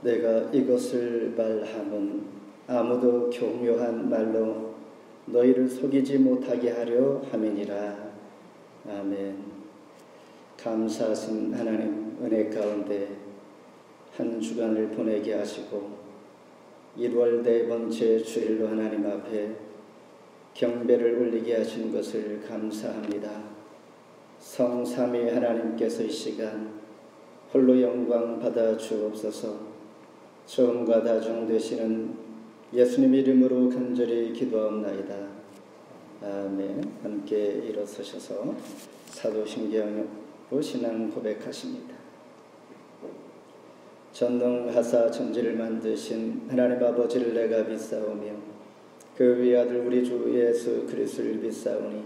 내가 이것을 말함은 아무도 교묘한 말로 너희를 속이지 못하게 하려 함이니라. 아멘. 감사하신 하나님, 은혜 가운데 한 주간을 보내게 하시고 1월 네 번째 주일로 하나님 앞에 경배를 올리게 하신 것을 감사합니다. 성삼위 하나님께서 이 시간 홀로 영광 받아 주옵소서. 처음과 다중 되시는 예수님 이름으로 간절히 기도하옵나이다. 아멘. 함께 일어서셔서 사도신경으로 신앙 고백하십니다. 전능하사 천지를 만드신 하나님 아버지를 내가 믿사오며 그 위아들 우리 주 예수 그리스도를 믿사오니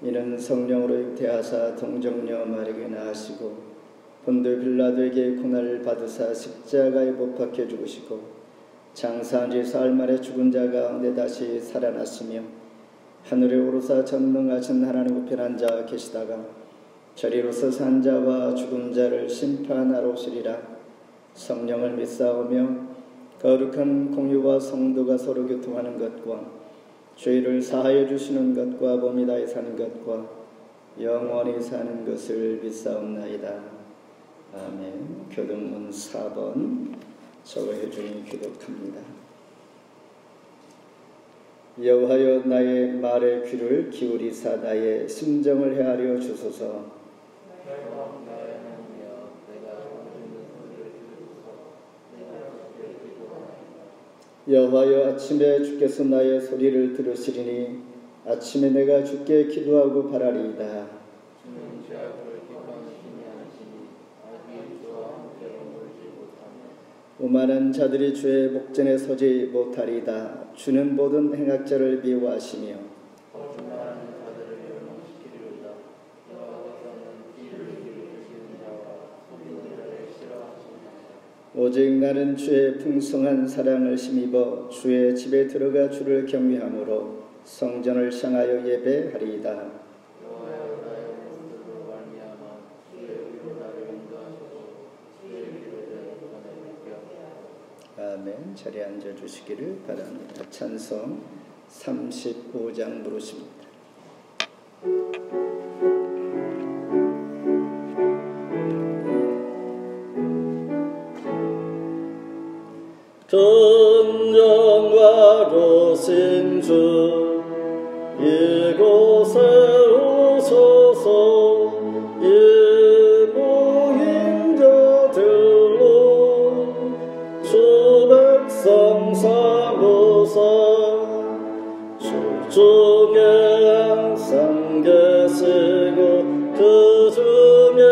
이는 성령으로 잉태하사 동정녀 마리아에게 낳으시고 본도 빌라도에게 고난을 받으사 십자가에 못 박혀 죽으시고 장사한 지 사흘 만에 죽은 자 가운데 다시 살아났으며 하늘에 오르사 전능하신 하나님 우편 앉아 계시다가 저리로서 산 자와 죽은 자를 심판하러 오시리라. 성령을 믿사오며 거룩한 공유와 성도가 서로 교통하는 것과 죄를 사하여 주시는 것과 몸이 다해 사는 것과 영원히 사는 것을 믿사옵나이다. 아멘. 교동문 4번 서거혜중이 기독합니다. 여호와여 나의 말에 귀를 기울이사 나의 심정을 헤아려 주소서. 여호와여 아침에 주께서 나의 소리를 들으시리니 아침에 내가 주께 기도하고 바라리이다. 오만한 자들이 주의 목전에 서지 못하리이다. 주는 모든 행악자를 미워하시며 오직 나는 주의 풍성한 사랑을 힘입어 주의 집에 들어가 주를 경외함으로 성전을 향하여 예배하리이다. 아멘. 자리에 앉아주시기를 바랍니다. 찬송 35장 부르십니다. 전쟁과 로신 주 이곳에 오소서. 이 모인 자들로 주 백성 삼으사 주 중에 항상 계시고 그 중에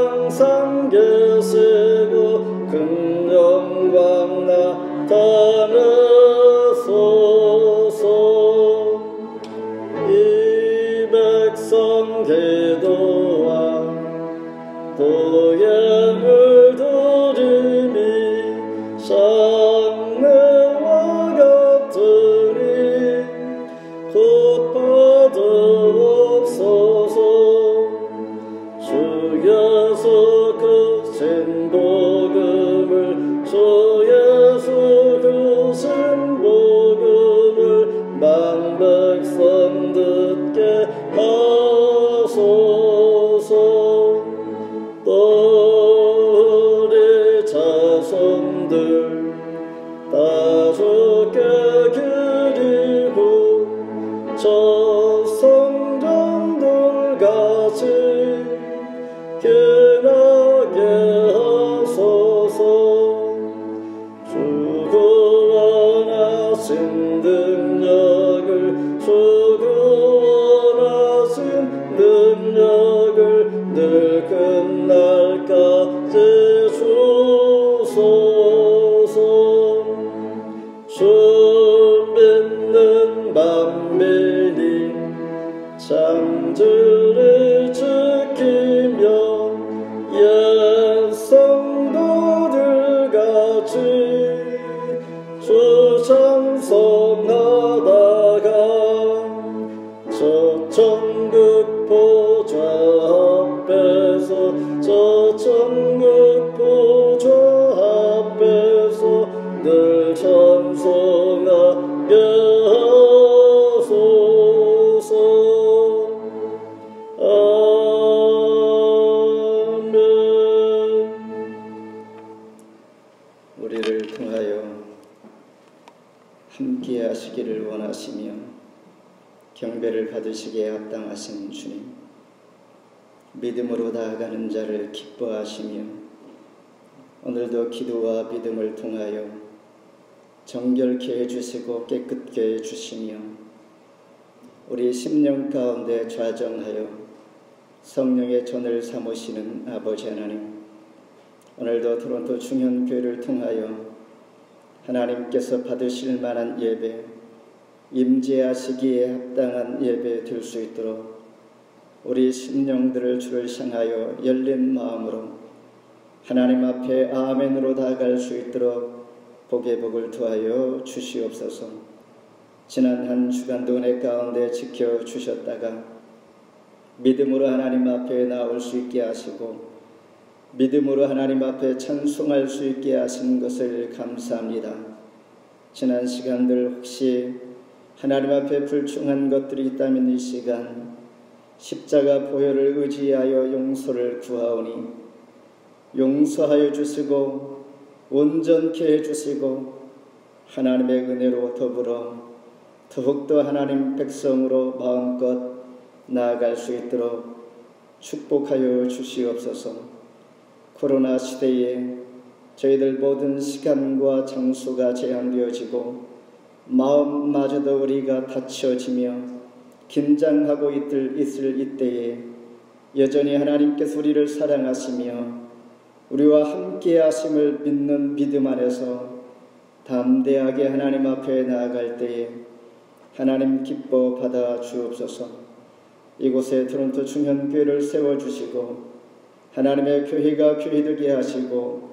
항상 계시고 큰 영광 나타내소서. 이 백성 기도와 도예물 드림이 장래와 같으니 곧 받으옵소서. 주 예수 크신 복음을 주 예수 크신 함께 하시기를 원하시며 경배를 받으시기에 합당하신 주님, 믿음으로 나아가는 자를 기뻐하시며 오늘도 기도와 믿음을 통하여 정결케 해주시고 깨끗게 해주시며 우리 심령 가운데 좌정하여 성령의 전을 삼으시는 아버지 하나님, 오늘도 토론토 중현교회를 통하여 하나님께서 받으실 만한 예배, 임재하시기에 합당한 예배 될 수 있도록 우리 심령들을 주를 향하여 열린 마음으로 하나님 앞에 아멘으로 다가갈 수 있도록 복의 복을 더하여 주시옵소서. 지난 한 주간도 은혜 가운데 지켜주셨다가 믿음으로 하나님 앞에 나올 수 있게 하시고 믿음으로 하나님 앞에 찬송할 수 있게 하신 것을 감사합니다. 지난 시간들 혹시 하나님 앞에 불충한 것들이 있다면 이 시간 십자가 보혈을 의지하여 용서를 구하오니 용서하여 주시고 온전케 해주시고 하나님의 은혜로 더불어 더욱더 하나님 백성으로 마음껏 나아갈 수 있도록 축복하여 주시옵소서. 코로나 시대에 저희들 모든 시간과 장소가 제한되어지고 마음마저도 우리가 닫혀지며 긴장하고 있을 이때에 여전히 하나님께서 우리를 사랑하시며 우리와 함께 하심을 믿는 믿음 안에서 담대하게 하나님 앞에 나아갈 때에 하나님 기뻐 받아 주옵소서. 이곳에 토론토 중현교회를 세워주시고 하나님의 교회가 교회되게 하시고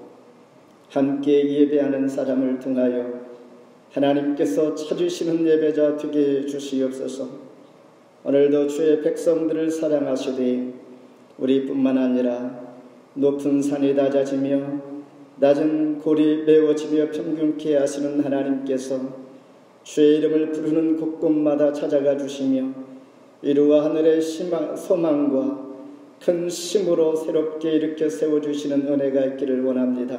함께 예배하는 사람을 통하여 하나님께서 찾으시는 예배자 되게 해 주시옵소서. 오늘도 주의 백성들을 사랑하시되 우리뿐만 아니라 높은 산이 낮아지며 낮은 골이 메워지며 평균케 하시는 하나님께서 주의 이름을 부르는 곳곳마다 찾아가 주시며 이루와 하늘의 소망과 큰 힘으로 새롭게 일으켜 세워주시는 은혜가 있기를 원합니다.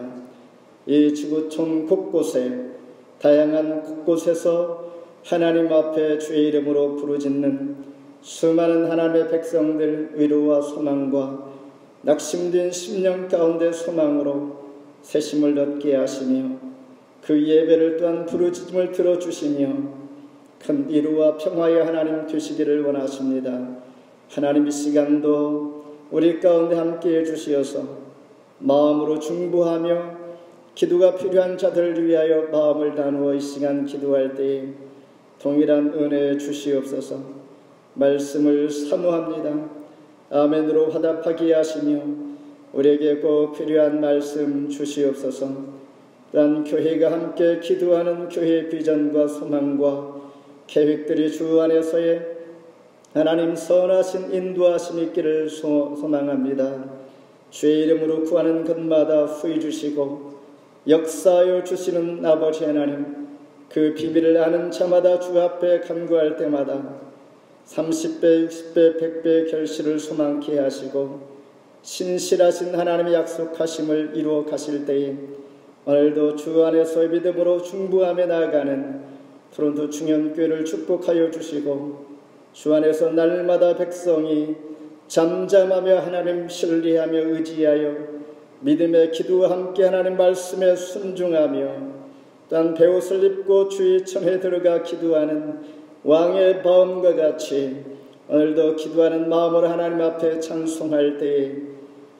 이 지구촌 곳곳에 다양한 곳곳에서 하나님 앞에 주의 이름으로 부르짖는 수많은 하나님의 백성들 위로와 소망과 낙심된 심령 가운데 소망으로 새심을 얻게 하시며 그 예배를 또한 부르짖음을 들어주시며 큰 위로와 평화의 하나님 되시기를 원하십니다. 하나님 이 시간도 우리 가운데 함께해 주시어서 마음으로 중보하며 기도가 필요한 자들을 위하여 마음을 나누어 이 시간 기도할 때에 동일한 은혜 주시옵소서. 말씀을 사모합니다. 아멘으로 화답하게 하시며 우리에게 꼭 필요한 말씀 주시옵소서. 또한 교회가 함께 기도하는 교회의 비전과 소망과 계획들이 주 안에서의 하나님 선하신 인도하심이 있기를 소망합니다. 주의 이름으로 구하는 것마다 후히 주시고 역사하여 주시는 아버지 하나님, 그 비밀을 아는 자마다 주 앞에 간구할 때마다 30배, 60배, 100배의 결실을 소망케 하시고 신실하신 하나님의 약속하심을 이루어 가실 때에 오늘도 주 안에서의 믿음으로 중보하며 나아가는 토론토 중현교회를 축복하여 주시고 주 안에서 날마다 백성이 잠잠하며 하나님 신뢰하며 의지하여 믿음의 기도와 함께 하나님 말씀에 순종하며 또한 베옷을 입고 주의 청에 들어가 기도하는 왕의 마음과 같이 오늘도 기도하는 마음으로 하나님 앞에 찬송할 때에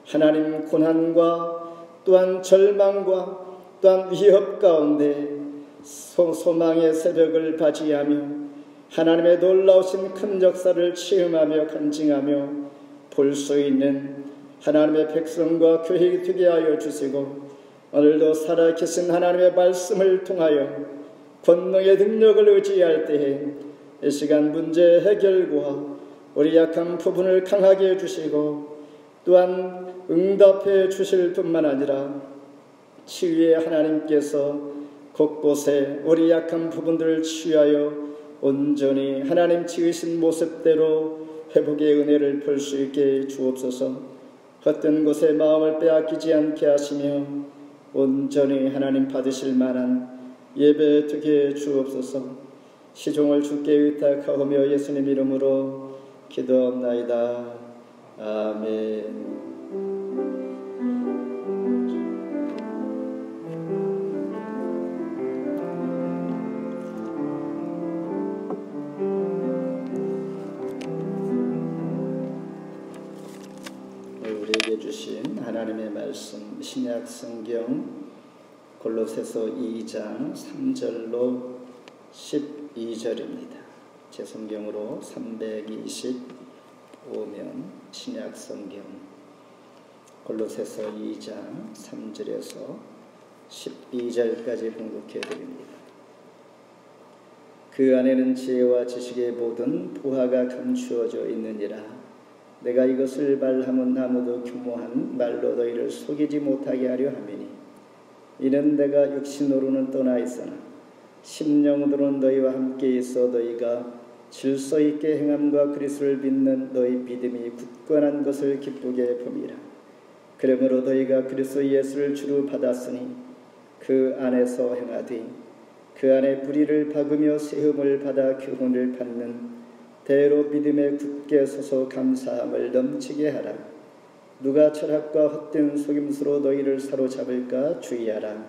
하나님 고난과 또한 절망과 또한 위협 가운데 소망의 새벽을 맞이하며 하나님의 놀라우신 큰 역사를 체험하며 간증하며 볼 수 있는 하나님의 백성과 교회가 되게 하여 주시고 오늘도 살아계신 하나님의 말씀을 통하여 권능의 능력을 의지할 때에 이 시간 문제 해결과 우리 약한 부분을 강하게 해주시고 또한 응답해 주실 뿐만 아니라 치유의 하나님께서 곳곳에 우리 약한 부분들을 치유하여 온전히 하나님 지으신 모습대로 회복의 은혜를 볼 수 있게 주옵소서. 헛된 곳에 마음을 빼앗기지 않게 하시며 온전히 하나님 받으실 만한 예배 드게 주옵소서. 시종을 주께 의탁하오며 예수님 이름으로 기도합나이다. 아멘. 우리에게 주신 하나님의 말씀 신약 성경 골로새서 2장 3절로 12절입니다. 제 성경으로 325면 신약 성경 골로새서 2장 3절에서 12절까지 봉독해 드립니다. 그 안에는 지혜와 지식의 모든 보화가 감추어져 있느니라. 내가 이것을 말하면 아무도 교모한 말로 너희를 속이지 못하게 하려 함이니 이는 내가 육신으로는 떠나 있으나 심령으로는 너희와 함께 있어 너희가 질서 있게 행함과 그리스도를 믿는 너희 믿음이 굳건한 것을 기쁘게 봄이라. 그러므로 너희가 그리스도 예수를 주로 받았으니 그 안에서 행하되 그 안에 뿌리를 박으며 세움을 받아 교훈을 받는 대로 믿음에 굳게 서서 감사함을 넘치게 하라. 누가 철학과 헛된 속임수로 너희를 사로잡을까 주의하라.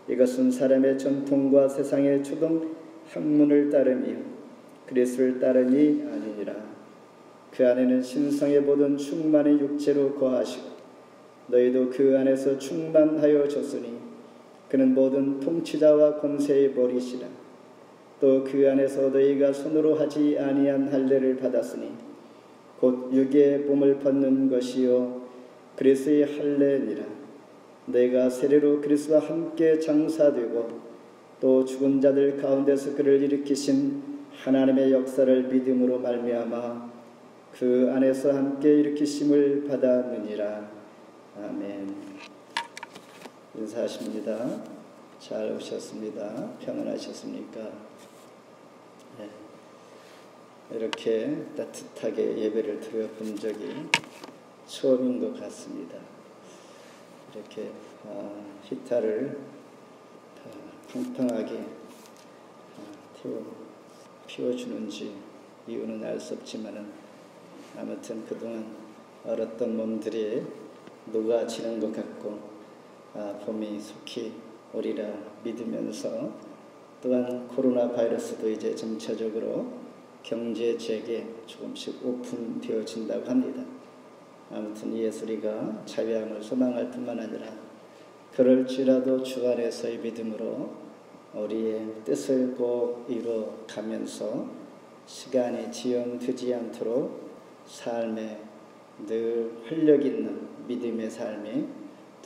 이것은 사람의 전통과 세상의 초등 학문을 따르며 그리스도를 따르니 아니니라. 그 안에는 신성의 모든 충만이 육체로 거하시고 너희도 그 안에서 충만하여졌으니 그는 모든 통치자와 권세의 머리시라. 또 그 안에서 너희가 손으로 하지 아니한 할례를 받았으니 곧 육의 몸을 벗는 것이요 그리스도의 할례니라. 너희가 세례로 그리스도와 함께 장사되고 또 죽은 자들 가운데서 그를 일으키신 하나님의 역사를 믿음으로 말미암아 그 안에서 함께 일으키심을 받았느니라. 아멘. 인사하십니다. 잘 오셨습니다. 평안하셨습니까? 네. 이렇게 따뜻하게 예배를 드려본 적이 처음인 것 같습니다. 이렇게 히타를 팽팽하게 피워주는지 이유는 알 수 없지만은 아무튼 그동안 얼었던 몸들이 녹아지는 것 같고 봄이 속히 오리라 믿으면서 또한 코로나 바이러스도 이제 점차적으로 경제 재개 조금씩 오픈되어진다고 합니다. 아무튼 이 예수리가 자유함을 소망할 뿐만 아니라 그럴지라도 주 안에서의 믿음으로 우리의 뜻을 꼭 이루어가면서 시간이 지연되지 않도록 삶에 늘 활력 있는 믿음의 삶이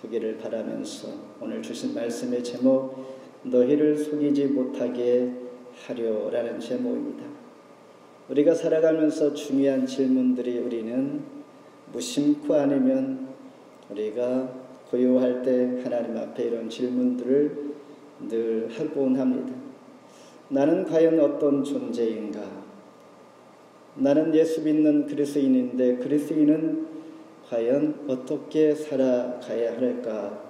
되기를 바라면서 오늘 주신 말씀의 제목 너희를 속이지 못하게 하려라는 제목입니다. 우리가 살아가면서 중요한 질문들이 우리는 무심코 아니면 우리가 고요할 때 하나님 앞에 이런 질문들을 늘 하곤 합니다. 나는 과연 어떤 존재인가? 나는 예수 믿는 그리스도인인데 그리스도인은 과연 어떻게 살아가야 할까?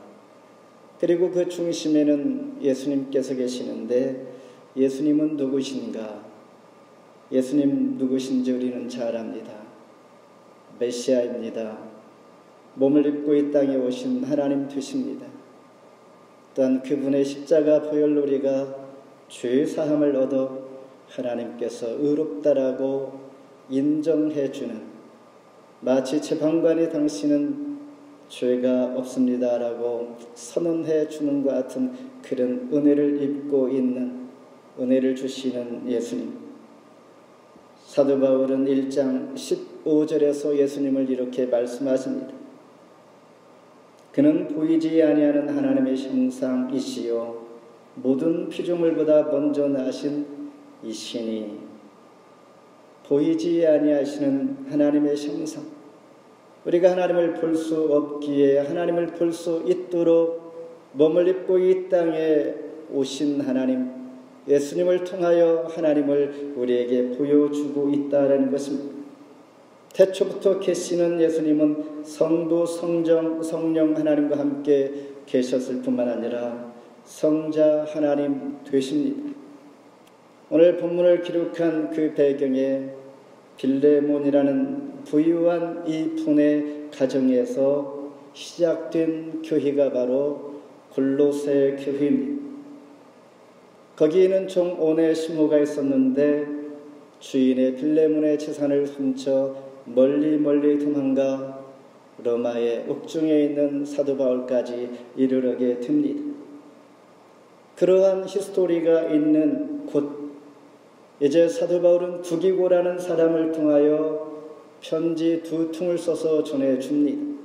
그리고 그 중심에는 예수님께서 계시는데 예수님은 누구신가? 예수님 누구신지 우리는 잘 압니다. 메시아입니다. 몸을 입고 이 땅에 오신 하나님 되십니다. 또한 그분의 십자가 보혈로 우리가 죄 사함을 얻어 하나님께서 의롭다라고 인정해 주는 마치 재판관이 당신은 죄가 없습니다라고 선언해 주는 것 같은 그런 은혜를 입고 있는 은혜를 주시는 예수님. 사도 바울은 1장 15절에서 예수님을 이렇게 말씀하십니다. 그는 보이지 아니하는 하나님의 형상이시요 모든 피조물보다 먼저 나신 이시니 보이지 아니하시는 하나님의 형상. 우리가 하나님을 볼 수 없기에 하나님을 볼 수 있도록 몸을 입고 이 땅에 오신 하나님, 예수님을 통하여 하나님을 우리에게 보여주고 있다는 것입니다. 태초부터 계시는 예수님은 성부, 성령 하나님과 함께 계셨을 뿐만 아니라 성자 하나님 되십니다. 오늘 본문을 기록한 그 배경에 빌레몬이라는 부유한 이 분의 가정에서 시작된 교회가 바로 골로새 교회입니다. 거기에는 종 오네시모가 있었는데 주인의 빌레몬의 재산을 훔쳐 멀리 도망가 로마의 옥중에 있는 사도 바울까지 이르게 됩니다. 그러한 히스토리가 있는 곳, 이제 사도 바울은 두기고라는 사람을 통하여 편지 2통을 써서 전해줍니다.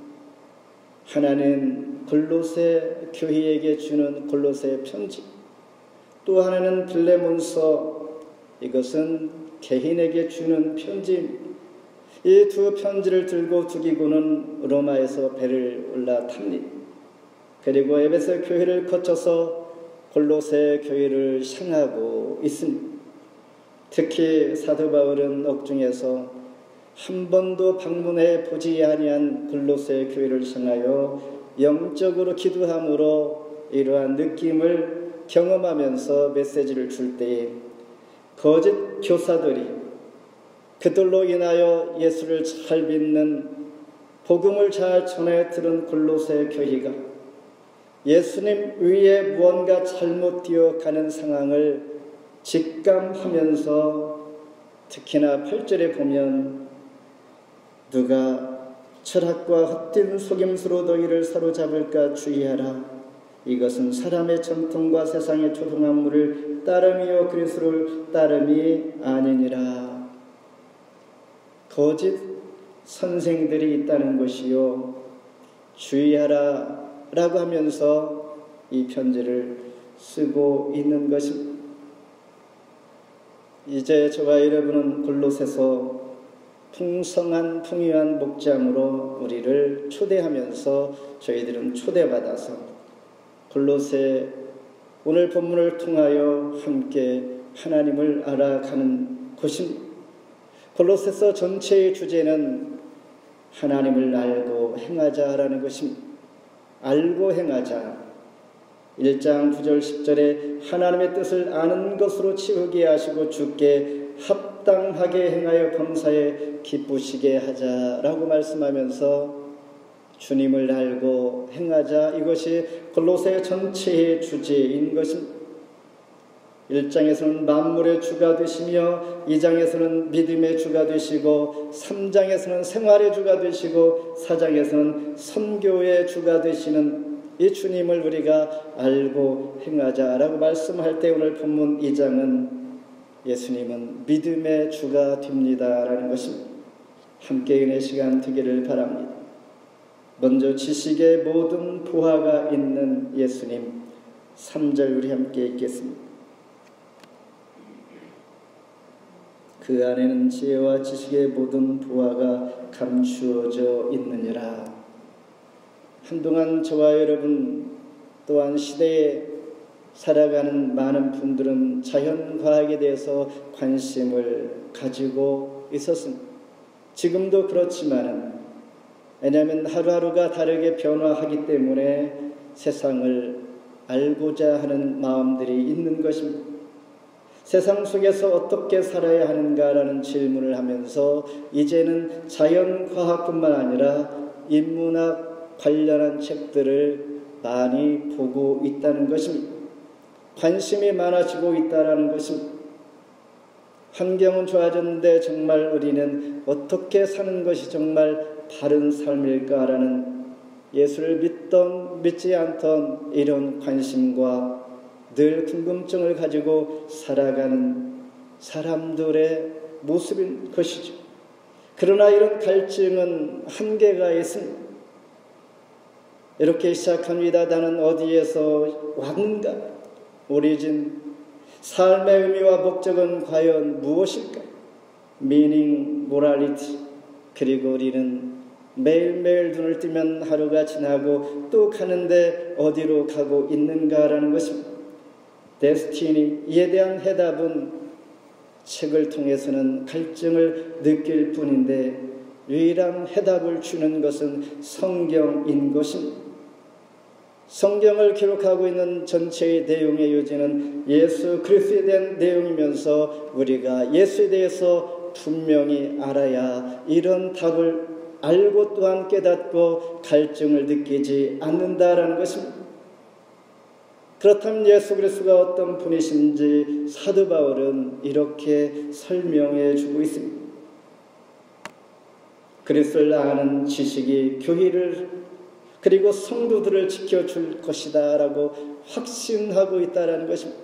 하나는 골로새 교회에게 주는 골로새 편지, 또 하나는 빌레몬서, 이것은 개인에게 주는 편지입니다. 이 두 편지를 들고 두기고는 로마에서 배를 올라탑니다. 그리고 에베소 교회를 거쳐서 골로새 교회를 향하고 있습니다. 특히 사도 바울은 옥중에서 한 번도 방문해 보지 아니한 골로새 교회를 향하여 영적으로 기도함으로 이러한 느낌을 경험하면서 메시지를 줄 때에 거짓 교사들이 그들로 인하여 예수를 잘 믿는 복음을 잘 전해 들은 골로새 교회가 예수님 위에 무언가 잘못 되어가는 상황을 직감하면서 특히나 8절에 보면 누가 철학과 헛된 속임수로 너희를 사로잡을까 주의하라. 이것은 사람의 전통과 세상의 초등학물을 따름이요 그리스도를 따름이 아니니라. 거짓 선생들이 있다는 것이요 주의하라 라고 하면서 이 편지를 쓰고 있는 것입니다. 이제 저와 여러분은 골로새서 풍성한 목장으로 우리를 초대하면서 저희들은 초대받아서 골로새 오늘 본문을 통하여 함께 하나님을 알아가는 곳입니다. 골로새서 전체의 주제는 하나님을 알고 행하자라는 것입니다. 알고 행하자. 1장 9절 10절에 하나님의 뜻을 아는 것으로 치우게 하시고 주께 합당하게 행하여 범사에 기쁘시게 하자라고 말씀하면서 주님을 알고 행하자, 이것이 골로새 전체의 주제인 것입니다. 1장에서는 만물의 주가 되시며 2장에서는 믿음의 주가 되시고 3장에서는 생활의 주가 되시고 4장에서는 선교의 주가 되시는 이 주님을 우리가 알고 행하자라고 말씀할 때 오늘 본문 2장은 예수님은 믿음의 주가 됩니다라는 것입니다. 함께 은혜 시간 되기를 바랍니다. 먼저 지식의 모든 부하가 있는 예수님, 3절 우리 함께 읽겠습니다. 그 안에는 지혜와 지식의 모든 부하가 감추어져 있느니라. 한동안 저와 여러분 또한 시대에 살아가는 많은 분들은 자연과학에 대해서 관심을 가지고 있었습니다. 지금도 그렇지만은, 왜냐하면 하루하루가 다르게 변화하기 때문에 세상을 알고자 하는 마음들이 있는 것입니다. 세상 속에서 어떻게 살아야 하는가라는 질문을 하면서 이제는 자연과학뿐만 아니라 인문학 관련한 책들을 많이 보고 있다는 것입니다. 관심이 많아지고 있다는 것입니다. 환경은 좋아졌는데 정말 우리는 어떻게 사는 것이 정말 바른 삶일까라는 예수를 믿던 믿지 않던 이런 관심과 늘 궁금증을 가지고 살아가는 사람들의 모습인 것이죠. 그러나 이런 갈증은 한계가 있습니다. 이렇게 시작합니다. 나는 어디에서 왔는가? 오리진, 삶의 의미와 목적은 과연 무엇일까? 미닝, 모랄리티. 그리고 우리는 매일매일 눈을 뜨면 하루가 지나고 또 가는데 어디로 가고 있는가라는 것입니다. 데스티니, 이에 대한 해답은 책을 통해서는 갈증을 느낄 뿐인데 유일한 해답을 주는 것은 성경인 것입니다. 성경을 기록하고 있는 전체의 내용의 요지는 예수 그리스도에 대한 내용이면서 우리가 예수에 대해서 분명히 알아야 이런 답을 알고 또한 깨닫고 갈증을 느끼지 않는다라는 것입니다. 그렇다면 예수 그리스도가 어떤 분이신지 사도 바울은 이렇게 설명해 주고 있습니다. 그리스도를 아는 지식이 교회를 그리고 성도들을 지켜줄 것이다 라고 확신하고 있다는 것입니다.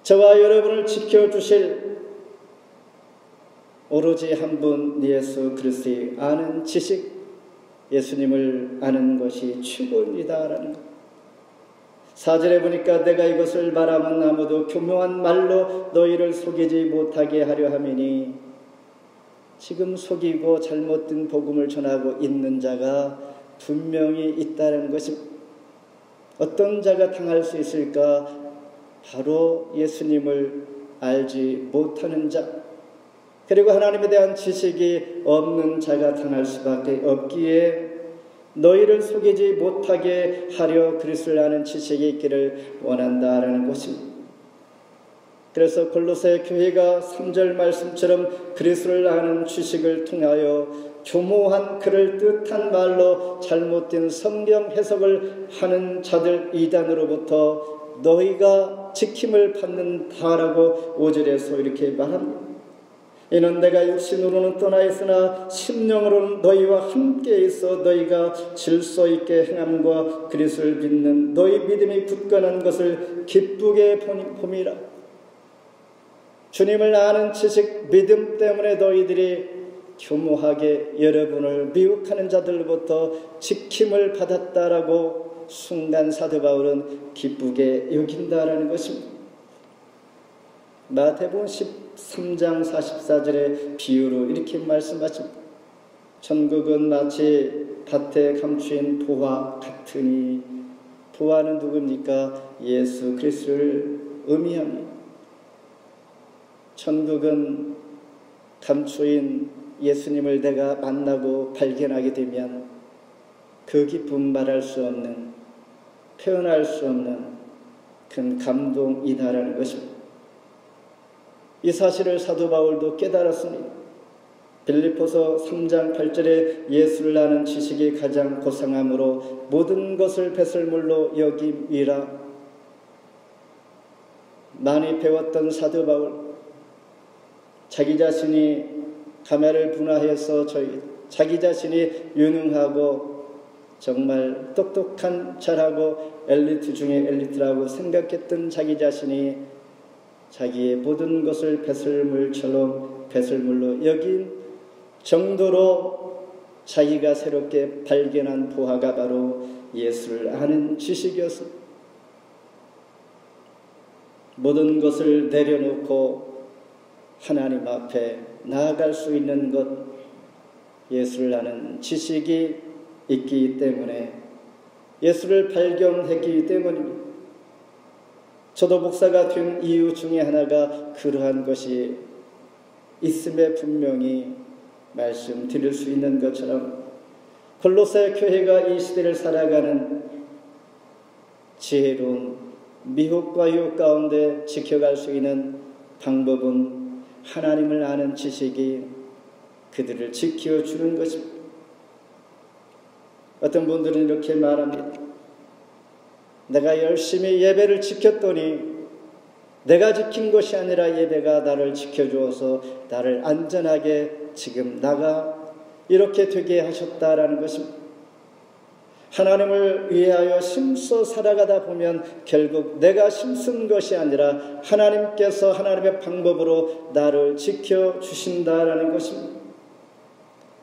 저와 여러분을 지켜주실 오로지 한 분 예수 그리스도의 아는 지식, 예수님을 아는 것이 최고입니다라는 것. 4절에 보니까 내가 이것을 말하면 아무도 교묘한 말로 너희를 속이지 못하게 하려 함이니, 지금 속이고 잘못된 복음을 전하고 있는 자가 분명히 있다는 것입니다. 어떤 자가 당할 수 있을까? 바로 예수님을 알지 못하는 자, 그리고 하나님에 대한 지식이 없는 자가 당할 수밖에 없기에 너희를 속이지 못하게 하려 그리스도를 아는 지식이 있기를 원한다라는 것입니다. 그래서 골로새 교회가 3절 말씀처럼 그리스도를 아는 지식을 통하여 교모한 그럴듯한 말로 잘못된 성경 해석을 하는 자들 이단으로부터 너희가 지킴을 받는다라고 5절에서 이렇게 말합니다. 이는 내가 육신으로는 떠나 있으나 심령으로는 너희와 함께 있어 너희가 질서 있게 행함과 그리스도를 믿는 너희 믿음이 굳건한 것을 기쁘게 봄이라. 주님을 아는 지식, 믿음 때문에 너희들이 교모하게 여러분을 미혹하는 자들로부터 지킴을 받았다라고 순간 사도 바울은 기쁘게 여긴다라는 것입니다. 마태복음 13장 44절의 비유로 이렇게 말씀하십니다. 천국은 마치 밭에 감추인 보화 같으니, 보화는 누굽니까? 예수 그리스도를 의미합니다. 천국은 감추인 예수님을 내가 만나고 발견하게 되면 그 기쁨 말할 수 없는, 표현할 수 없는 큰 감동이다라는 것입니다. 이 사실을 사도 바울도 깨달았습니다. 빌립보서 3장 8절에 예수를 아는 지식이 가장 고상함으로 모든 것을 배설물로 여김이라. 많이 배웠던 사도 바울, 자기 자신이 가면을 분화해서 자기 자신이 유능하고 정말 똑똑한 잘하고 엘리트 중에 엘리트라고 생각했던 자기 자신이 자기의 모든 것을 배설물처럼 배설물로 여긴 정도로 자기가 새롭게 발견한 보화가 바로 예수를 아는 지식이었습니다. 모든 것을 내려놓고 하나님 앞에 나아갈 수 있는 것, 예수를 아는 지식이 있기 때문에, 예수를 발견했기 때문입니다. 저도 목사가 된 이유 중에 하나가 그러한 것이 있음에 분명히 말씀드릴 수 있는 것처럼, 골로새 교회가 이 시대를 살아가는 지혜로운 미혹과 유혹 가운데 지켜갈 수 있는 방법은 하나님을 아는 지식이 그들을 지켜주는 것입니다. 어떤 분들은 이렇게 말합니다. 내가 열심히 예배를 지켰더니 내가 지킨 것이 아니라 예배가 나를 지켜주어서 나를 안전하게 지금 나가 이렇게 되게 하셨다라는 것입니다. 하나님을 위하여 힘써 살아가다 보면 결국 내가 힘쓴 것이 아니라 하나님께서 하나님의 방법으로 나를 지켜주신다라는 것입니다.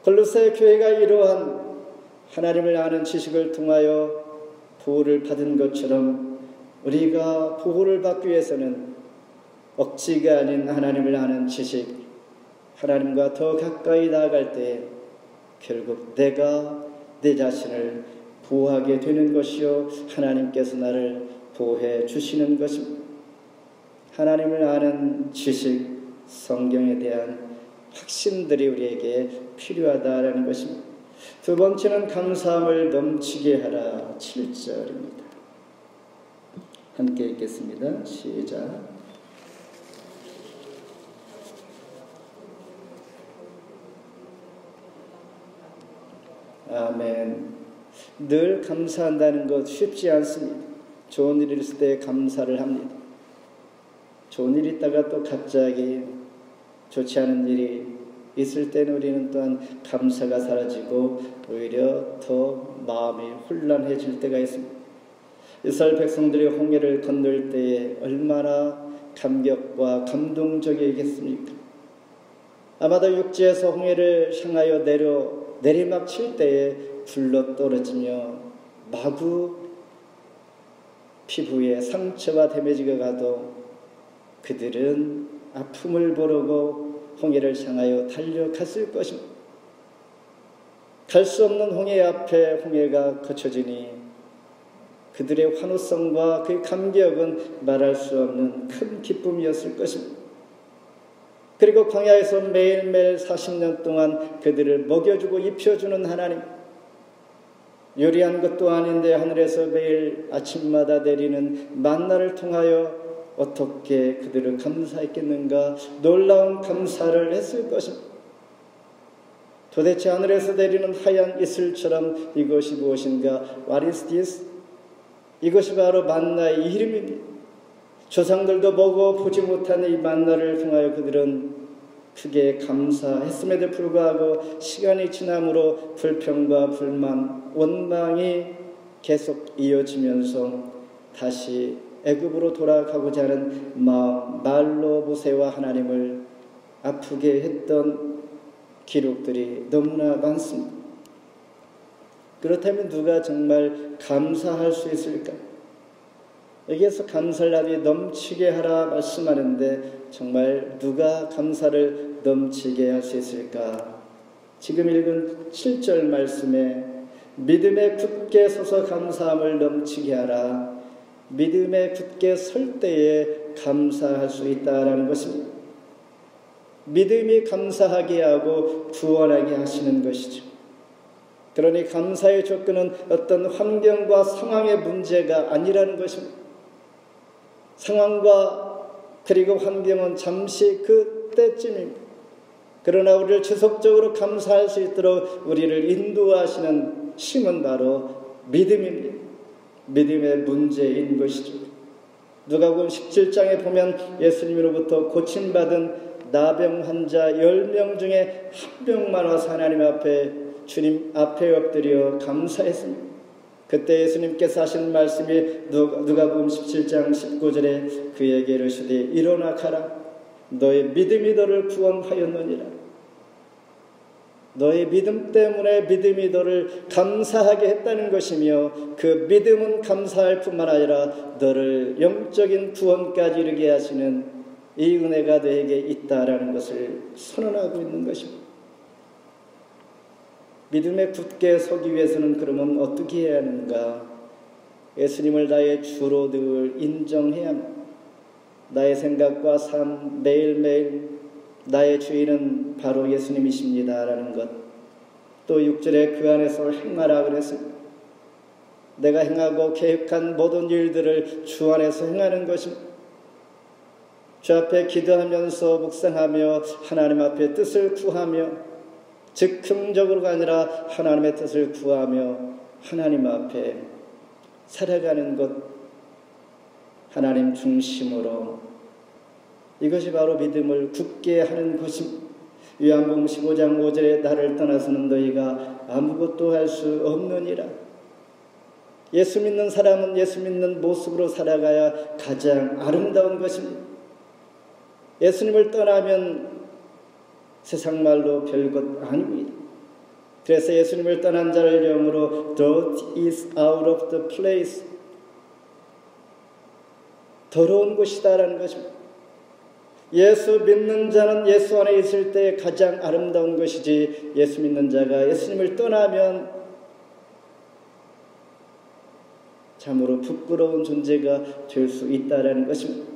골로새 교회가 이러한 하나님을 아는 지식을 통하여 보호를 받은 것처럼 우리가 보호를 받기 위해서는 억지가 아닌 하나님을 아는 지식, 하나님과 더 가까이 나아갈 때 결국 내가 내 자신을 보호하게 되는 것이요 하나님께서 나를 보호해 주시는 것입니다. 하나님을 아는 지식, 성경에 대한 확신들이 우리에게 필요하다라는 것입니다. 두 번째는 감사함을 넘치게 하라. 7절입니다. 함께 읽겠습니다. 시작. 아멘. 늘 감사한다는 것 쉽지 않습니다. 좋은 일이 있을 때 감사를 합니다. 좋은 일이 있다가 또 갑자기 좋지 않은 일이 있을 때는 우리는 또한 감사가 사라지고 오히려 더 마음이 혼란해질 때가 있습니다. 이스라엘 백성들이 홍해를 건널 때에 얼마나 감격과 감동적이겠습니까? 아마도 육지에서 홍해를 향하여 내리막칠 때에 굴러 떨어지며 마구 피부에 상처와 데미지가 가도 그들은 아픔을 모르고 홍해를 향하여 달려갔을 것입니다. 갈 수 없는 홍해 앞에 홍해가 거쳐지니 그들의 환호성과 그 감격은 말할 수 없는 큰 기쁨이었을 것입니다. 그리고 광야에서 매일매일 40년 동안 그들을 먹여주고 입혀주는 하나님, 요리한 것도 아닌데 하늘에서 매일 아침마다 내리는 만나를 통하여 어떻게 그들을 감사했겠는가, 놀라운 감사를 했을 것입니다. 도대체 하늘에서 내리는 하얀 이슬처럼 이것이 무엇인가? What is this? 이것이 바로 만나의 이름입니다. 조상들도 먹어보지 못한 이 만나를 통하여 그들은 크게 감사했음에도 불구하고 시간이 지남으로 불평과 불만, 원망이 계속 이어지면서 다시 애굽으로 돌아가고자 하는 마음, 말로 모세와 하나님을 아프게 했던 기록들이 너무나 많습니다. 그렇다면 누가 정말 감사할 수 있을까? 여기에서 감사를 하되 넘치게 하라 말씀하는데 정말 누가 감사를 넘치게 할 수 있을까? 지금 읽은 7절 말씀에 믿음에 굳게 서서 감사함을 넘치게 하라. 믿음에 굳게 설 때에 감사할 수 있다라는 것입니다. 믿음이 감사하게 하고 구원하게 하시는 것이죠. 그러니 감사의 조건은 어떤 환경과 상황의 문제가 아니라는 것입니다. 상황과 그리고 환경은 잠시 그때쯤입니다. 그러나 우리를 지속적으로 감사할 수 있도록 우리를 인도하시는 힘은 바로 믿음입니다. 믿음의 문제인 것이죠. 누가복음 17장에 보면 예수님으로부터 고침받은 나병 환자 10명 중에 한 명만 와서 하나님 앞에 주님 앞에 엎드려 감사했습니다. 그때 예수님께서 하신 말씀이 누가복음 17장 19절에 그에게 이르시되 일어나 가라. 너의 믿음이 너를 구원하였느니라. 너의 믿음 때문에 믿음이 너를 감사하게 했다는 것이며 그 믿음은 감사할 뿐만 아니라 너를 영적인 구원까지 이르게 하시는 이 은혜가 너에게 있다라는 것을 선언하고 있는 것입니다. 믿음에 굳게 서기 위해서는 그러면 어떻게 해야 하는가? 예수님을 나의 주로 늘 인정해야 합니다. 나의 생각과 삶, 매일매일 나의 주인은 바로 예수님이십니다 라는 것. 또 6절에 그 안에서 행하라 그랬습니다. 내가 행하고 계획한 모든 일들을 주 안에서 행하는 것입니다. 주 앞에 기도하면서 묵상하며 하나님 앞에 뜻을 구하며 즉흥적으로가 아니라 하나님의 뜻을 구하며 하나님 앞에 살아가는 것, 하나님 중심으로, 이것이 바로 믿음을 굳게 하는 것입니다. 요한복음 15장 5절에 나를 떠나서는 너희가 아무것도 할 수 없느니라. 예수 믿는 사람은 예수 믿는 모습으로 살아가야 가장 아름다운 것입니다. 예수님을 떠나면 세상 말로 별것 아닙니다. 그래서 예수님을 떠난 자를 영어로 dirt is out of the place, 더러운 곳이다라는 것입니다. 예수 믿는 자는 예수 안에 있을 때 가장 아름다운 것이지, 예수 믿는 자가 예수님을 떠나면 참으로 부끄러운 존재가 될 수 있다라는 것입니다.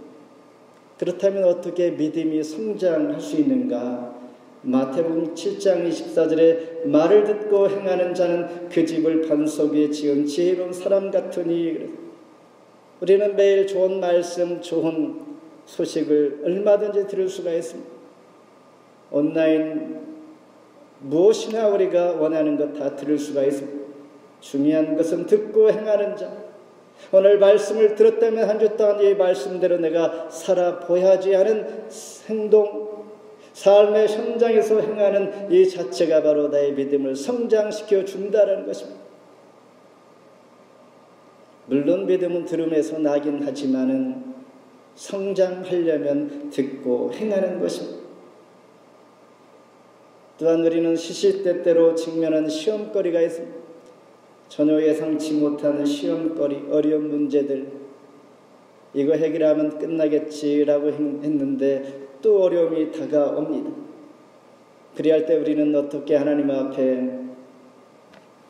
그렇다면 어떻게 믿음이 성장할 수 있는가? 마태복음 7장 24절에 말을 듣고 행하는 자는 그 집을 반석 위에 지은 지혜로운 사람 같으니, 우리는 매일 좋은 말씀, 좋은 소식을 얼마든지 들을 수가 있습니다. 온라인 무엇이나 우리가 원하는 것 다 들을 수가 있습니다. 중요한 것은 듣고 행하는 자. 오늘 말씀을 들었다면 한 주 동안 이 말씀대로 내가 살아보야지 하는 행동, 삶의 현장에서 행하는 이 자체가 바로 나의 믿음을 성장시켜 준다는 것입니다. 물론 믿음은 들음에서 나긴 하지만은 성장하려면 듣고 행하는 것입니다. 또한 우리는 시시때때로 직면하는 시험거리가 있습니다. 전혀 예상치 못하는 시험거리, 어려운 문제들, 이거 해결하면 끝나겠지라고 했는데 또 어려움이 다가옵니다. 그리할 때 우리는 어떻게 하나님 앞에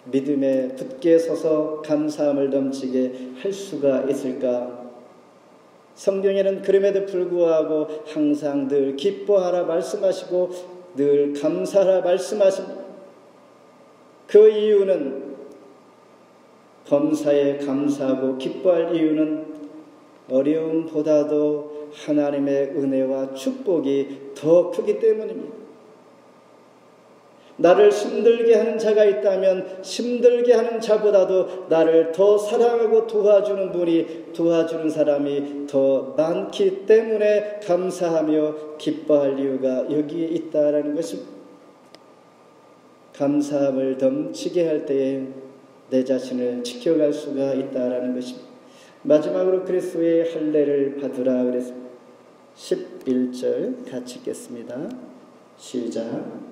믿음에 굳게 서서 감사함을 넘치게 할 수가 있을까? 성경에는 그럼에도 불구하고 항상 늘 기뻐하라 말씀하시고 늘 감사하라 말씀하십니다. 그 이유는, 범사에 감사하고 기뻐할 이유는 어려움보다도 하나님의 은혜와 축복이 더 크기 때문입니다. 나를 힘들게 하는 자가 있다면 힘들게 하는 자보다도 나를 더 사랑하고 도와주는 분이, 도와주는 사람이 더 많기 때문에 감사하며 기뻐할 이유가 여기에 있다라는 것입니다. 감사함을 넘치게 할 때에 내 자신을 지켜갈 수가 있다라는 것입니다. 마지막으로 그리스도의 할례를 받으라 그랬습니다. 11절 같이 읽겠습니다. 시작.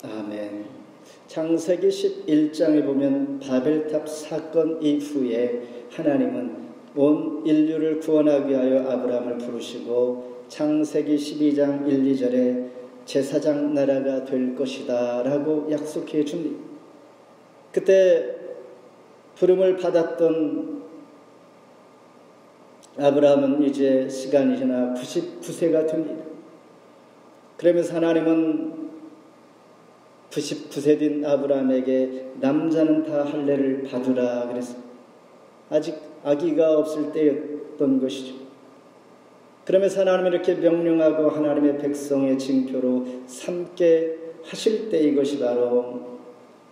아멘. 창세기 11장에 보면 바벨탑 사건 이후에 하나님은 온 인류를 구원하기 위하여 아브라함을 부르시고 창세기 12장 1, 2절에 제사장 나라가 될 것이다 라고 약속해 줍니다. 그때 부름을 받았던 아브라함은 이제 시간이 지나 99세가 됩니다. 그러면서 하나님은 99세 된 아브라함에게 남자는 다 할례를 받으라 그랬습니다. 아직 아기가 없을 때였던 것이죠. 그러면서 하나님이 이렇게 명령하고 하나님의 백성의 징표로 삼게 하실 때 이것이 바로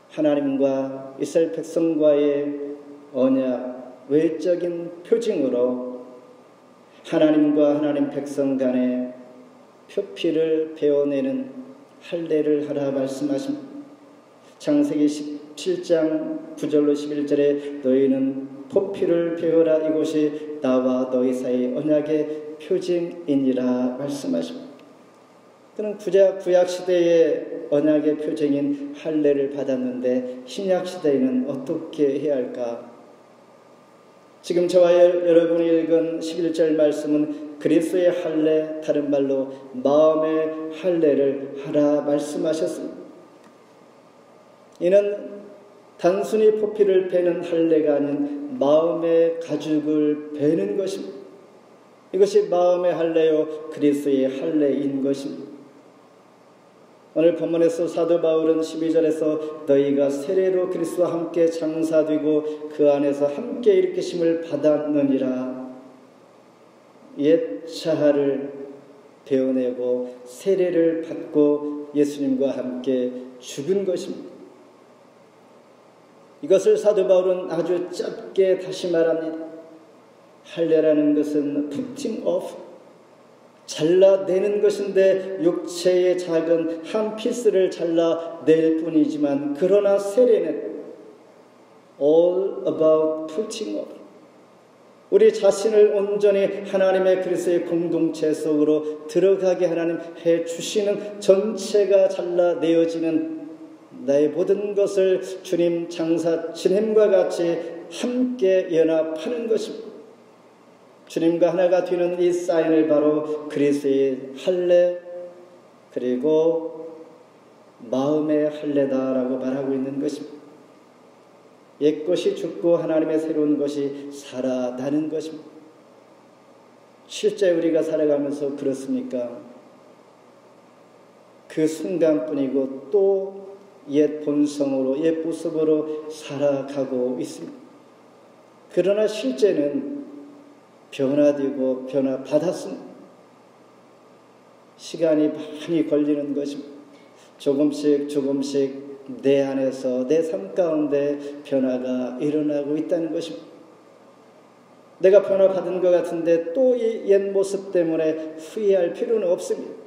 하나님과 이스라엘 백성과의 언약, 외적인 표징으로 하나님과 하나님 백성 간의 표피를 베어내는 할례를 하라 말씀하십니다. 창세기 17장 9절로 11절에 너희는 포피를 베어라, 이것이 나와 너희 사이 언약의 표징이니라 말씀하십니다. 그는 구약 시대의 언약의 표징인 할례를 받았는데 신약 시대에는 어떻게 해야 할까? 지금 저와 여러분이 읽은 11절 말씀은 그리스도의 할례, 다른 말로 마음의 할례를 하라 말씀하셨습니다. 이는 단순히 포피를 베는 할례가 아닌 마음의 가죽을 베는 것입니다. 이것이 마음의 할례요 그리스도의 할례인 것입니다. 오늘 본문에서 사도 바울은 12절에서 너희가 세례로 그리스도와 함께 장사되고 그 안에서 함께 일으키심을 받았느니라, 옛 자아를 베어내고 세례를 받고 예수님과 함께 죽은 것입니다. 이것을 사도 바울은 아주 짧게 다시 말합니다. 할례라는 것은 putting off, 잘라내는 것인데 육체의 작은 한 피스를 잘라낼 뿐이지만, 그러나 세례는 all about putting off, 우리 자신을 온전히 하나님의 그리스도의 공동체 속으로 들어가게 하나님 해주시는, 전체가 잘라내어지는 나의 모든 것을 주님 장사 지냄과 같이 함께 연합하는 것입니다. 주님과 하나가 되는 이 사인을 바로 그리스도의 할례 그리고 마음의 할례다라고 말하고 있는 것입니다. 옛것이 죽고 하나님의 새로운 것이 살아나는 것입니다. 실제 우리가 살아가면서 그렇습니까? 그 순간뿐이고 또 옛 본성으로, 옛 모습으로 살아가고 있습니다. 그러나 실제는 변화되고 변화받았습니다. 시간이 많이 걸리는 것입니다. 조금씩 내 안에서, 내 삶 가운데 변화가 일어나고 있다는 것입니다. 내가 변화받은 것 같은데 또 이 옛 모습 때문에 후회할 필요는 없습니다.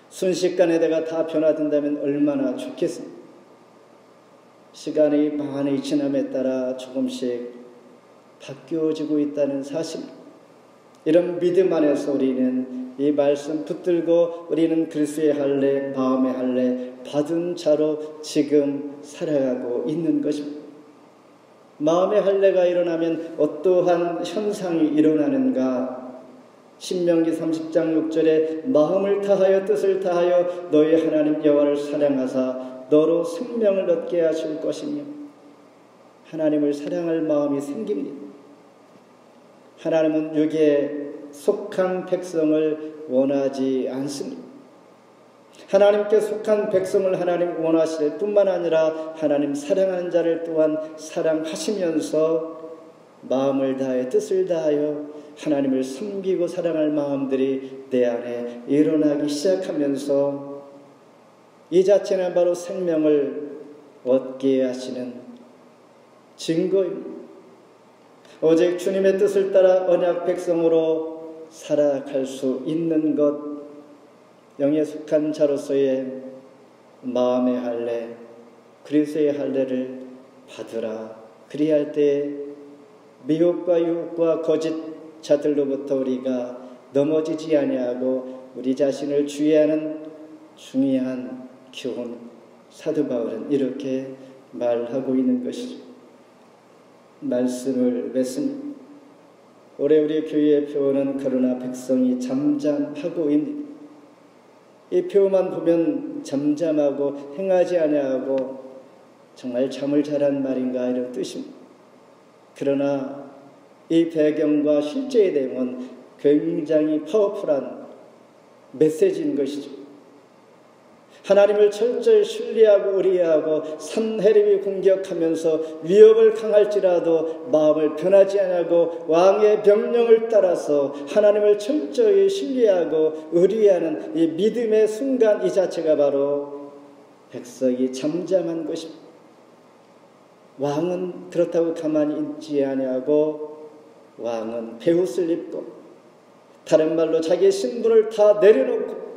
순식간에 내가 다 변화된다면 얼마나 좋겠습니까? 시간이 많이 지남에 따라 조금씩 바뀌어지고 있다는 사실, 이런 믿음 안에서 우리는 이 말씀 붙들고 우리는 그리스도의 할례, 마음의 할례 받은 자로 지금 살아가고 있는 것입니다. 마음의 할례가 일어나면 어떠한 현상이 일어나는가? 신명기 30장 6절에 마음을 다하여 뜻을 다하여 너희 하나님 여호와를 사랑하사 너로 생명을 얻게 하실 것이며, 하나님을 사랑할 마음이 생깁니다. 하나님은 육에 속한 백성을 원하지 않습니다. 하나님께 속한 백성을 하나님 원하실 뿐만 아니라 하나님 사랑하는 자를 또한 사랑하시면서 마음을 다해 뜻을 다하여 하나님을 섬기고 사랑할 마음들이 내 안에 일어나기 시작하면서 이 자체는 바로 생명을 얻게 하시는 증거입니다. 오직 주님의 뜻을 따라 언약 백성으로 살아갈 수 있는 것, 영에 속한 자로서의 마음의 할례, 그리스도의 할례를 받으라. 그리할 때 미혹과 유혹과 거짓 자들로부터 우리가 넘어지지 아니하고 우리 자신을 주의하는 중요한 교훈, 사도 바울은 이렇게 말하고 있는 것이죠. 말씀을 맺습니다. 올해 우리 교회의 표어는 그러나 백성이 잠잠하고 있는, 이 표어만 보면 잠잠하고 행하지 아니하고 정말 잠을 자란 말인가 이런 뜻입니다. 그러나 이 배경과 실제의 내용은 굉장히 파워풀한 메시지인 것이죠. 하나님을 철저히 신뢰하고 의뢰하고 산헤립이 공격하면서 위협을 강할지라도 마음을 변하지 않고 왕의 명령을 따라서 하나님을 철저히 신뢰하고 의뢰하는 이 믿음의 순간, 이 자체가 바로 백성이 잠잠한 것입니다. 왕은 그렇다고 가만히 있지 아니하고 왕은 베옷을 입고, 다른 말로 자기의 신분을 다 내려놓고,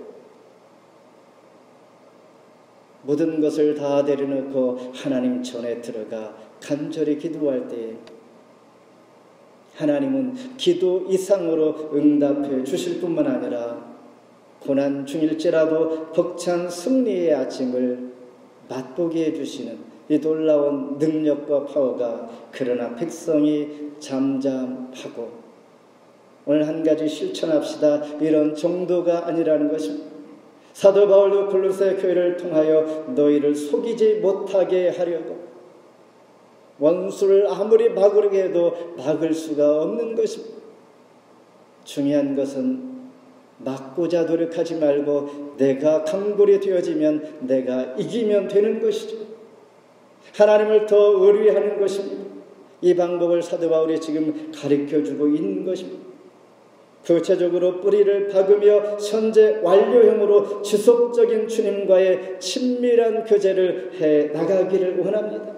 모든 것을 다 내려놓고 하나님 전에 들어가 간절히 기도할 때 하나님은 기도 이상으로 응답해 주실 뿐만 아니라 고난 중일지라도 벅찬 승리의 아침을 맛보게 해주시는 이 놀라운 능력과 파워가, 그러나 백성이 잠잠하고, 오늘 한 가지 실천합시다. 이런 정도가 아니라는 것입니다. 사도 바울도 골로새 교회를 통하여 너희를 속이지 못하게 하려고 원수를 아무리 막으려고 해도 막을 수가 없는 것입니다. 중요한 것은 막고자 노력하지 말고 내가 강골이 되어지면 내가 이기면 되는 것이죠. 하나님을 더 의뢰하는 것입니다. 이 방법을 사도 바울이 지금 가르쳐주고 있는 것입니다. 구체적으로 뿌리를 박으며 현재 완료형으로 지속적인 주님과의 친밀한 교제를 해 나가기를 원합니다.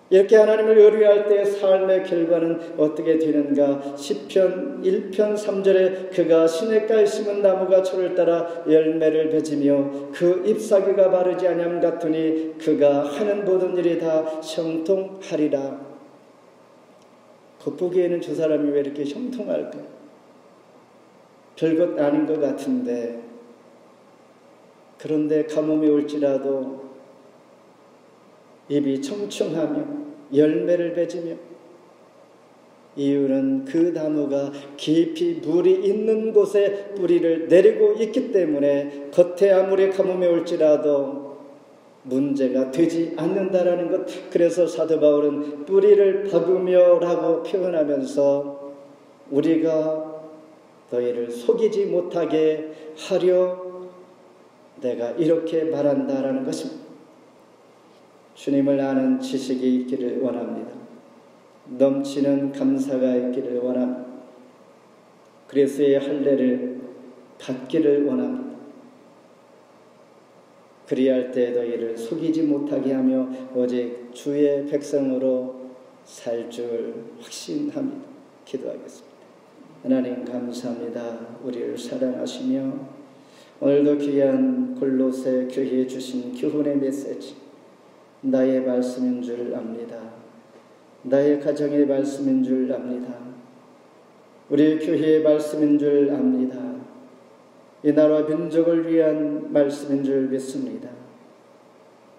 이렇게 하나님을 의뢰할 때 삶의 결과는 어떻게 되는가? 시편 1편 3절에 그가 시냇가에 심은 나무가 철을 따라 열매를 맺으며 그 잎사귀가 마르지 아니함 같으니 그가 하는 모든 일이 다 형통하리라. 겉보기에는 저 사람이 왜 이렇게 형통할까? 별것 아닌 것 같은데, 그런데 가뭄이 올지라도 잎이 청청하며 열매를 맺으며, 이유는 그 나무가 깊이 물이 있는 곳에 뿌리를 내리고 있기 때문에 겉에 아무리 가뭄이 올지라도 문제가 되지 않는다라는 것. 그래서 사도 바울은 뿌리를 박으며라고 표현하면서 우리가 너희를 속이지 못하게 하려 내가 이렇게 말한다라는 것입니다. 주님을 아는 지식이 있기를 원합니다. 넘치는 감사가 있기를 원합니다. 그리스도의 할례를 받기를 원합니다. 그리할 때 너희를 속이지 못하게 하며 오직 주의 백성으로 살 줄 확신합니다. 기도하겠습니다. 하나님 감사합니다. 우리를 사랑하시며 오늘도 귀한 골로새 교회에 주신 교훈의 메시지, 나의 말씀인 줄 압니다. 나의 가정의 말씀인 줄 압니다. 우리 교회의 말씀인 줄 압니다. 이 나라와 민족을 위한 말씀인 줄 믿습니다.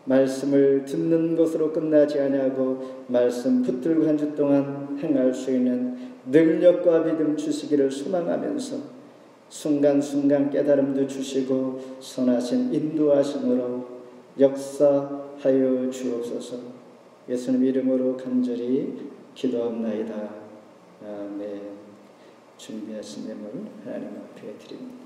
말씀을 듣는 것으로 끝나지 아니하고 말씀 붙들고 한 주 동안 행할 수 있는 능력과 믿음 주시기를 소망하면서 순간순간 깨달음도 주시고 선하신 인도하심으로 역사하여 주옵소서. 예수님 이름으로 간절히 기도합나이다. 아멘. 준비하신 예물 하나님 앞에 드립니다.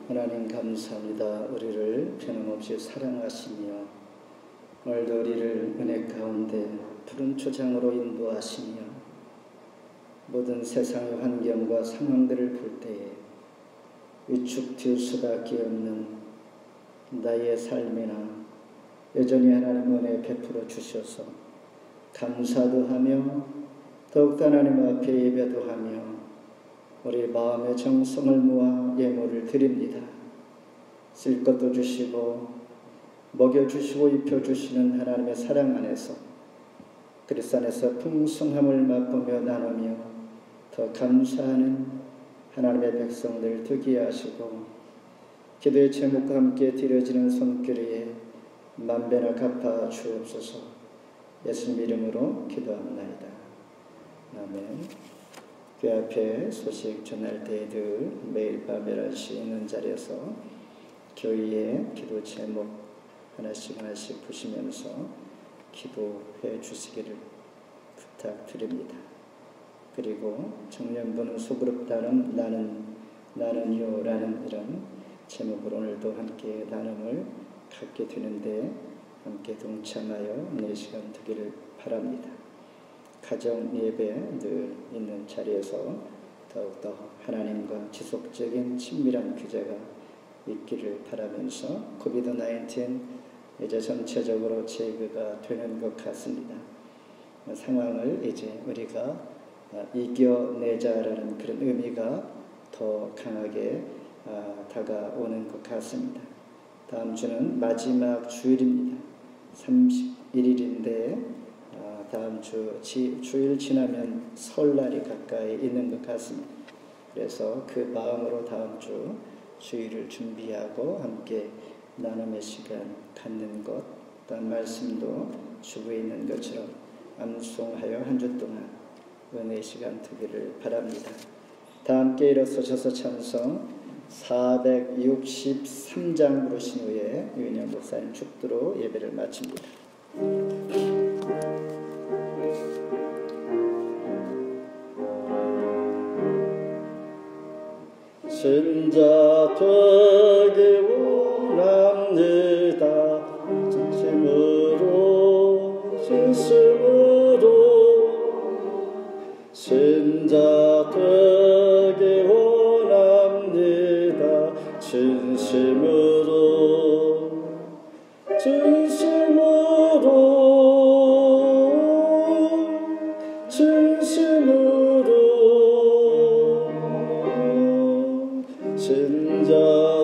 하나님 감사합니다. 우리를 변함없이 사랑하시며 오늘도 우리를 은혜 가운데 푸른 초장으로 인도하시며 모든 세상의 환경과 상황들을 볼 때에 위축될 수밖에 없는 나의 삶이나 여전히 하나님 은혜 베풀어 주셔서 감사도 하며 더욱더 하나님 앞에 예배도 하며 우리 마음의 정성을 모아 예물을 드립니다. 쓸 것도 주시고 먹여주시고 입혀주시는 하나님의 사랑 안에서 그리스도 안에서 풍성함을 맛보며 나누며 더 감사하는 하나님의 백성들 되게 하시고 기도의 제목과 함께 드려지는 손길에 만배나 갚아 주옵소서. 예수님 이름으로 기도합나이다. 아멘. 그 앞에 소식 전할 때에들 매일 밤 11시 있는 자리에서 교회의 기도 제목 하나씩 보시면서 기도해 주시기를 부탁드립니다. 그리고 청년부는 소그룹다름 나는요 라는 이런 제목으로 오늘도 함께 나눔을 갖게 되는데 함께 동참하여 4시간 되기를 바랍니다. 가정 예배 늘 있는 자리에서 더욱더 하나님과 지속적인 친밀한 교제가 있기를 바라면서 코비드-19 이제 전체적으로 제거가 되는 것 같습니다. 상황을 이제 우리가 이겨내자라는 그런 의미가 더 강하게 다가오는 것 같습니다. 다음 주는 마지막 주일입니다. 31일인데 다음 주일 지나면 설날이 가까이 있는 것 같습니다. 그래서 그 마음으로 다음 주 주일을 준비하고 함께 나눔의 시간 갖는 것, 또한 말씀도 주고 있는 것처럼 암송하여 한 주 동안 은혜의 시간 되기를 바랍니다. 다 함께 일어서셔서 찬송 463장 부르신 후에 유인영 목사님 축도로 예배를 마칩니다. 진자 되기 원합니다. 진심으로 진자 되기 원합니다. 진심으로 진심으로 진자 자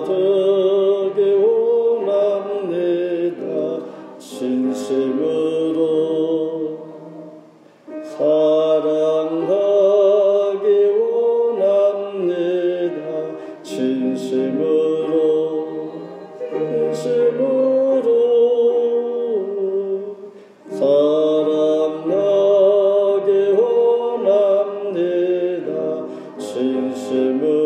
되기 원합니다. 진심으로 사랑하기 원합니다. 진심으로 사랑하기 원합니다. 진심으로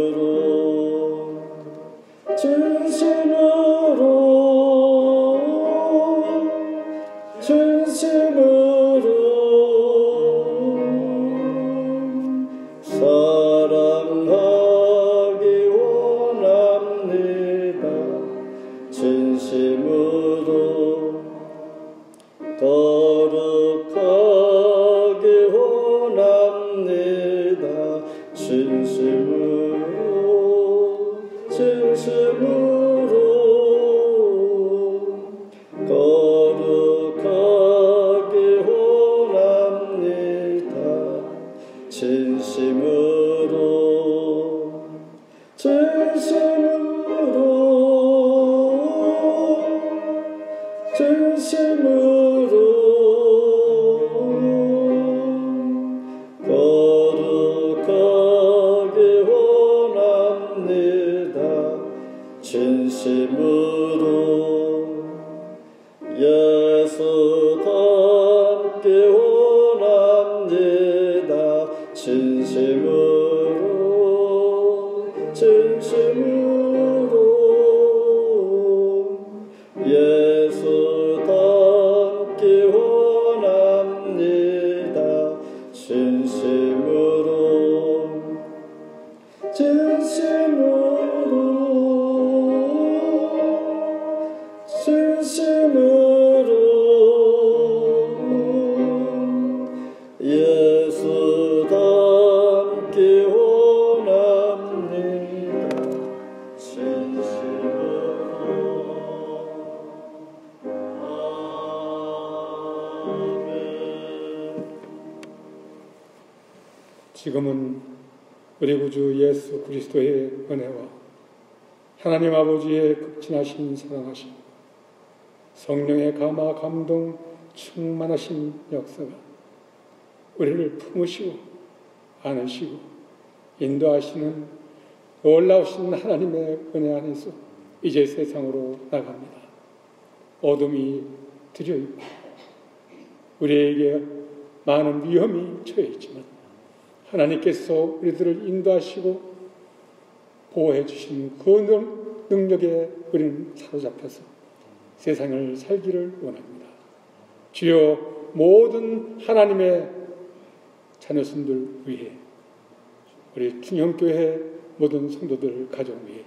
사랑하기 원합니다. 진심으로 거룩하기 원합니다. 진심으로 거룩하기 원합니다. 진심으로 거룩하기 원합니다. 진심으로 예수 닮기 원합니다. 진심으로 예수 닮기 원합니다. 진심으로 예수 닮기 원합니다. 진심으로 아멘. 지금은 우리 구주 예수 그리스도의 은혜와 하나님 아버지의 극진하신 사랑하심, 성령의 감화 감동 충만하신 역사가 우리를 품으시고 안으시고 인도하시는 놀라우신 하나님의 은혜 안에서 이제 세상으로 나갑니다. 어둠이 들여있고 우리에게 많은 위험이 처해있지만 하나님께서 우리들을 인도하시고 보호해 주신 그 능력에 우리는 사로잡혀서 세상을 살기를 원합니다. 주여, 모든 하나님의 자녀선들 위해, 우리 충영교회 모든 성도들 가정 위해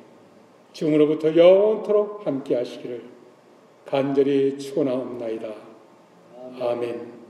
지금으로부터 영원토록 함께 하시기를 간절히 축원하옵나이다. 아멘.